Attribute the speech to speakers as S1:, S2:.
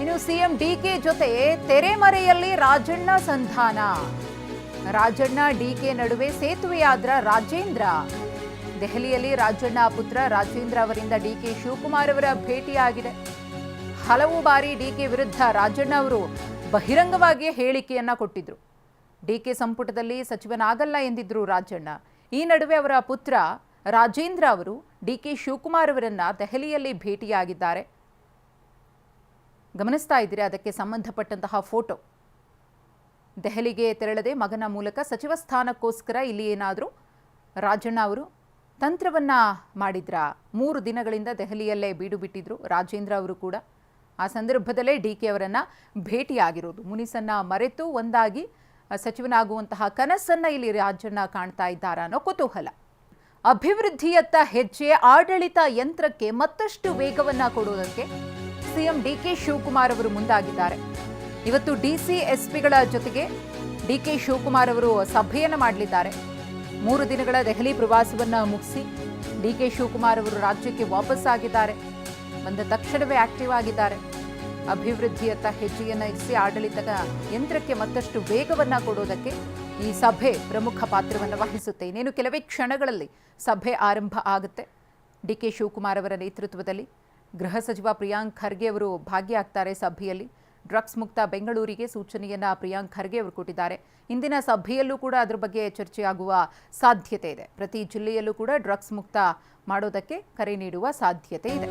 S1: ಇನ್ನು CM DK ಜೊತೆ ತೆರೆಮರೆಯಲ್ಲಿ ರಾಜಣ್ಣ ಸಂಧಾನ. ರಾಜಣ್ಣ ಡಿಕೆ ನಡುವೆ ಸೇತುವೆಯಾದ್ರ ರಾಜೇಂದ್ರ. ದೆಹಲಿಯಲ್ಲಿ ರಾಜಣ್ಣ ಪುತ್ರ ರಾಜೇಂದ್ರ ಅವರಿಂದ ಡಿಕೆ ಶಿವಕುಮಾರ್ ಅವರ ಭೇಟಿಯಾಗಿದೆ. ಹಲವು ಬಾರಿ ಡಿಕೆ ವಿರುದ್ಧ ರಾಜಣ್ಣ ಅವರು ಬಹಿರಂಗವಾಗಿಯೇ ಹೇಳಿಕೆಯನ್ನ ಕೊಟ್ಟಿದ್ರು. ಡಿಕೆ ಸಂಪುಟದಲ್ಲಿ ಸಚಿವನಾಗಲ್ಲ ಎಂದಿದ್ರು ರಾಜಣ್ಣ. ಈ ನಡುವೆ ಅವರ ಪುತ್ರ ರಾಜೇಂದ್ರ ಅವರು ಡಿಕೆ ಶಿವಕುಮಾರ್ ಅವರನ್ನ ದೆಹಲಿಯಲ್ಲಿ ಭೇಟಿಯಾಗಿದ್ದಾರೆ. ಗಮನಿಸ್ತಾ ಇದ್ದೀರಾ ಅದಕ್ಕೆ ಸಂಬಂಧಪಟ್ಟಂತಹ ಫೋಟೋ. ದೆಹಲಿಗೆ ತೆರಳದೆ ಮಗನ ಮೂಲಕ ಸಚಿವ ಸ್ಥಾನಕ್ಕೋಸ್ಕರ ಇಲ್ಲಿ ಏನಾದರೂ ರಾಜಣ್ಣ ಅವರು ತಂತ್ರವನ್ನ ಮಾಡಿದ್ರ? 3 ದಿನಗಳಿಂದ ದೆಹಲಿಯಲ್ಲೇ ಬೀಡು ಬಿಟ್ಟಿದ್ರು ರಾಜೇಂದ್ರ ಅವರು ಕೂಡ. ಆ ಸಂದರ್ಭದಲ್ಲೇ ಡಿಕೆ ಅವರನ್ನ ಭೇಟಿಯಾಗಿರೋದು. ಮುನಿಸನ್ನ ಮರೆತು ಒಂದಾಗಿ ಸಚಿವನಾಗುವಂತಹ ಕನಸನ್ನ ಇಲ್ಲಿ ರಾಜಣ್ಣ ಕಾಣ್ತಾ ಇದ್ದಾರಾ ಅನ್ನೋ ಕುತೂಹಲ. ಅಭಿವೃದ್ಧಿಯತ್ತ ಹೆಜ್ಜೆ, ಆಡಳಿತ ಯಂತ್ರಕ್ಕೆ ಮತ್ತಷ್ಟು ವೇಗವನ್ನ ಕೊಡುವುದಕ್ಕೆ ಸಿಎಂ ಡಿಕೆ ಶಿವಕುಮಾರ್ ಅವರು ಮುಂದಾಗಿದ್ದಾರೆ. ಇವತ್ತು ಡಿಸಿ ಎಸ್ಪಿಗಳ ಜೊತೆಗೆ ಡಿಕೆ ಶಿವಕುಮಾರ್ ಅವರು ಸಭೆಯನ್ನು ಮಾಡಲಿದ್ದಾರೆ. 3 ದಿನಗಳ ದೆಹಲಿ ಪ್ರವಾಸವನ್ನ ಮುಗಿಸಿ ಡಿಕೆ ಶಿವಕುಮಾರ್ ಅವರು ರಾಜ್ಯಕ್ಕೆ ವಾಪಸ್ ಆಗಿದ್ದಾರೆ. ಬಂದ ತಕ್ಷಣವೇ ಆಕ್ಟಿವ್ ಆಗಿದ್ದಾರೆ. ಅಭಿವೃದ್ಧಿಯತ್ತ ಹೆಜ್ಜೆಯನ್ನು ಇರಿಸಿ ಆಡಳಿತದ ಯಂತ್ರಕ್ಕೆ ಮತ್ತಷ್ಟು ವೇಗವನ್ನ ಕೊಡೋದಕ್ಕೆ ಈ ಸಭೆ ಪ್ರಮುಖ ಪಾತ್ರವನ್ನು ವಹಿಸುತ್ತೆ. ಇನ್ನೇನು ಕೆಲವೇ ಕ್ಷಣಗಳಲ್ಲಿ ಸಭೆ ಆರಂಭ ಆಗುತ್ತೆ. ಡಿಕೆ ಶಿವಕುಮಾರ್ ಅವರ ನೇತೃತ್ವದಲ್ಲಿ ಗೃಹ ಸಚಿವ ಪ್ರಿಯಾಂಕ್ ಖರ್ಗೆ ಅವರು ಭಾಗಿಯಾಗ್ತಾರೆ ಸಭೆಯಲ್ಲಿ. ಡ್ರಗ್ಸ್ ಮುಕ್ತ ಬೆಂಗಳೂರಿಗೆ ಸೂಚನೆಯನ್ನ ಪ್ರಿಯಾಂಕ್ ಖರ್ಗೆ ಅವರು ಕೊಟ್ಟಿದ್ದಾರೆ. ಇಂದಿನ ಸಭೆಯಲ್ಲೂ ಕೂಡ ಅದರ ಬಗ್ಗೆ ಚರ್ಚೆಯಾಗುವ ಸಾಧ್ಯತೆ ಇದೆ. ಪ್ರತಿ ಜಿಲ್ಲೆಯಲ್ಲೂ ಕೂಡ ಡ್ರಗ್ಸ್ ಮುಕ್ತ ಮಾಡೋದಕ್ಕೆ ಕರೆ ನೀಡುವ ಸಾಧ್ಯತೆ ಇದೆ.